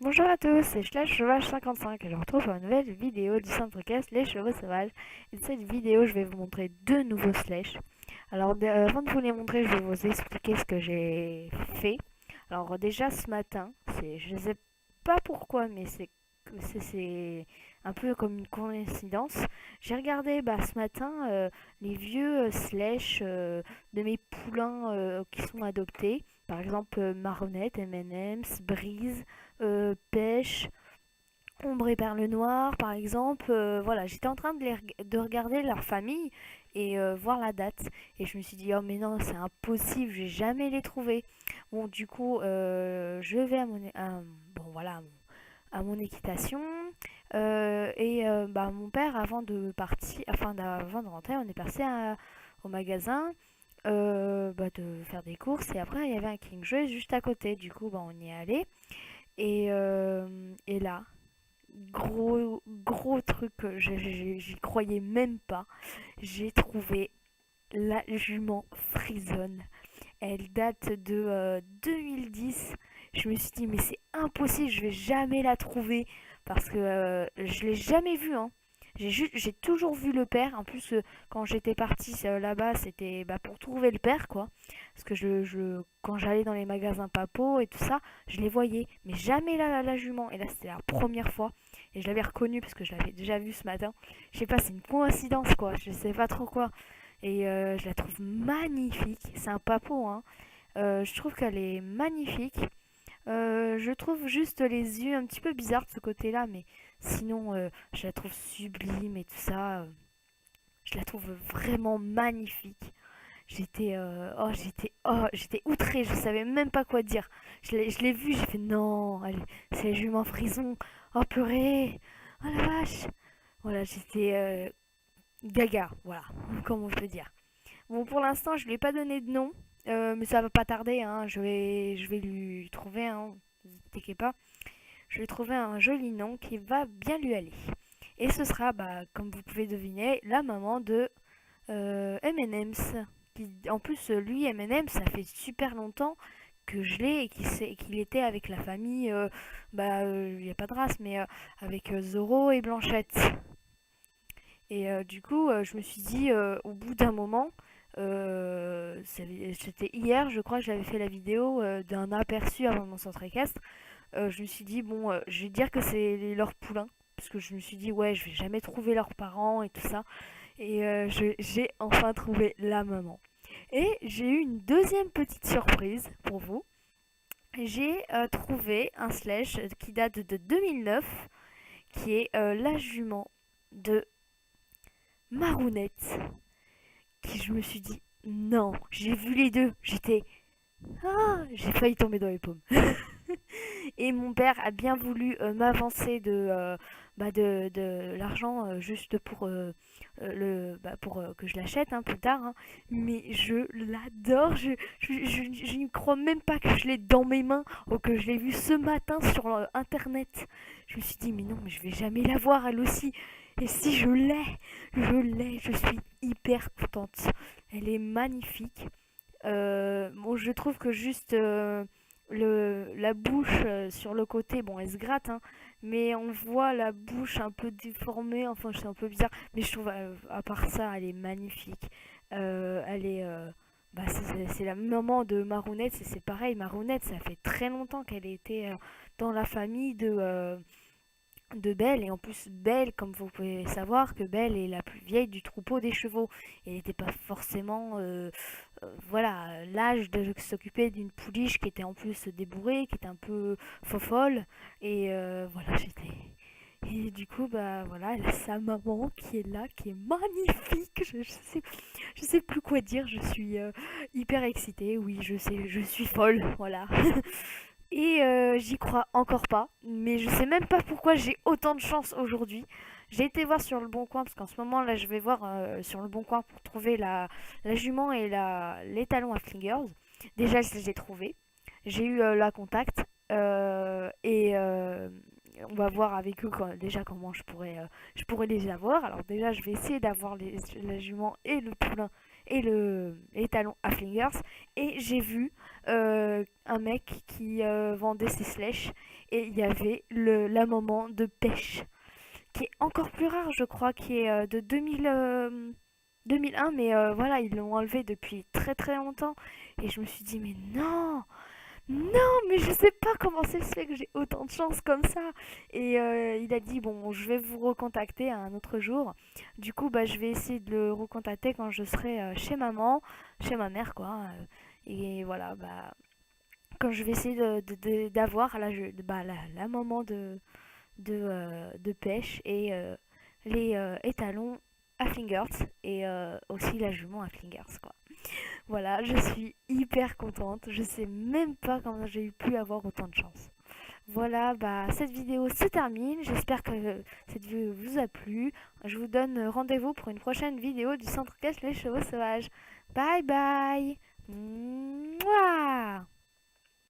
Bonjour à tous, c'est Slash Sauvage 55 et je vous retrouve pour une nouvelle vidéo du Centrecast Les Chevaux Sauvages. Et dans cette vidéo, je vais vous montrer deux nouveaux Slash. Alors, avant de vous les montrer, je vais vous expliquer ce que j'ai fait. Alors, déjà ce matin, je ne sais pas pourquoi, mais c'est un peu comme une coïncidence. J'ai regardé ce matin les vieux Slash de mes poulains qui sont adoptés. Par exemple, Maronnette, M&M's, Brise, Pêche, Ombre et Perle Noire, par exemple. Voilà, j'étais en train de regarder leur famille et voir la date. Et je me suis dit, oh mais non, c'est impossible, je vais jamais les trouver. Bon, du coup, je vais bon, voilà, à mon équitation. Mon père, avant de partir, avant de rentrer, on est passé au magasin de faire des courses. Et après, il y avait un King Joy juste à côté. Du coup, on y est allé. Et là, gros truc, j'y croyais même pas. J'ai trouvé la jument frisonne. Elle date de 2010. Je me suis dit, mais c'est impossible, je vais jamais la trouver. Parce que je l'ai jamais vue, hein. J'ai toujours vu le père. En plus, quand j'étais partie là-bas, c'était pour trouver le père, quoi. Parce que quand j'allais dans les magasins Papo et tout ça, je les voyais. Mais jamais la jument. Et là, c'était la première fois. Et je l'avais reconnue parce que je l'avais déjà vue ce matin. Je sais pas, c'est une coïncidence, quoi. Je sais pas trop quoi. Et je la trouve magnifique. C'est un Papo, hein. Je trouve qu'elle est magnifique. Je trouve juste les yeux un petit peu bizarres de ce côté-là, mais sinon, je la trouve sublime et tout ça. Je la trouve vraiment magnifique. J'étais outrée, je savais même pas quoi dire. Je l'ai vue, j'ai fait non, c'est la jument frison. Oh purée, oh la vache. Voilà, j'étais gaga, voilà, comme on peut dire. Bon, pour l'instant, je lui ai pas donné de nom, mais ça va pas tarder, hein. Je vais lui trouver un, ne vous inquiétez pas, je vais trouver un joli nom qui va bien lui aller. Et ce sera, comme vous pouvez deviner, la maman de M&M's. En plus, lui, M&M's, ça fait super longtemps que je l'ai et qu'il était avec la famille, il n'y a pas de race, mais avec Zoro et Blanchette. Et du coup, je me suis dit, au bout d'un moment, c'était hier, je crois que j'avais fait la vidéo d'un aperçu avant mon centre équestre. Je me suis dit, bon, je vais dire que c'est leur poulain. Parce que je me suis dit, ouais, je vais jamais trouver leurs parents et tout ça. Et j'ai enfin trouvé la maman. Et j'ai eu une deuxième petite surprise pour vous. J'ai trouvé un slash qui date de 2009, qui est la jument de Marounette. Qui je me suis dit, non, j'ai vu les deux. J'ai failli tomber dans les pommes. Et mon père a bien voulu m'avancer de l'argent juste pour que je l'achète, hein, plus tard, hein. Mais je l'adore, je ne crois même pas que je l'ai dans mes mains ou que je l'ai vue ce matin sur internet. Je me suis dit, mais non, mais je vais jamais la voir elle aussi. Et si je suis hyper contente. Elle est magnifique. Bon, je trouve que juste la bouche sur le côté, bon, elle se gratte, hein, mais on voit la bouche un peu déformée, enfin, c'est un peu bizarre, mais je trouve, à part ça, elle est magnifique. Elle est. C'est la maman de Marounette, c'est pareil, Marounette, ça fait très longtemps qu'elle était dans la famille de Belle, et en plus Belle, comme vous pouvez savoir, que Belle est la plus vieille du troupeau des chevaux. Elle n'était pas forcément voilà, l'âge de s'occuper d'une pouliche qui était en plus débourrée, qui était un peu fofolle, et voilà, j'étais... Et du coup, voilà, elle a sa maman qui est là, qui est magnifique. Je sais plus quoi dire. Je suis hyper excitée. Oui, je sais, je suis folle. Voilà. Et j'y crois encore pas, mais je sais même pas pourquoi j'ai autant de chance aujourd'hui. J'ai été voir sur le Bon Coin, parce qu'en ce moment là je vais voir sur le Bon Coin pour trouver la jument et les talons à Flingers. Déjà je les ai trouvés, j'ai eu la contact, et on va voir avec eux déjà comment je pourrais les avoir. Alors déjà je vais essayer d'avoir la jument et le poulain et les talons à Flingers. Et j'ai vu un mec qui vendait ses slashes et il y avait la maman de pêche qui est encore plus rare, je crois, qui est de 2001, mais voilà, ils l'ont enlevé depuis très très longtemps. Et je me suis dit, mais non, non, mais je sais pas comment ça se fait que j'ai autant de chance comme ça. Et il a dit, bon, je vais vous recontacter à un autre jour. Du coup, bah, je vais essayer de le recontacter quand je serai chez maman, chez ma mère, quoi. Et voilà, bah, quand je vais essayer d'avoir la maman de pêche et les étalons à Flingers et aussi la jument à Flingers, quoi. Voilà, je suis hyper contente. Je sais même pas comment j'ai pu avoir autant de chance. Voilà, bah cette vidéo se termine. J'espère que cette vidéo vous a plu. Je vous donne rendez-vous pour une prochaine vidéo du Centre Cache les Chevaux Sauvages. Bye bye. Mouah.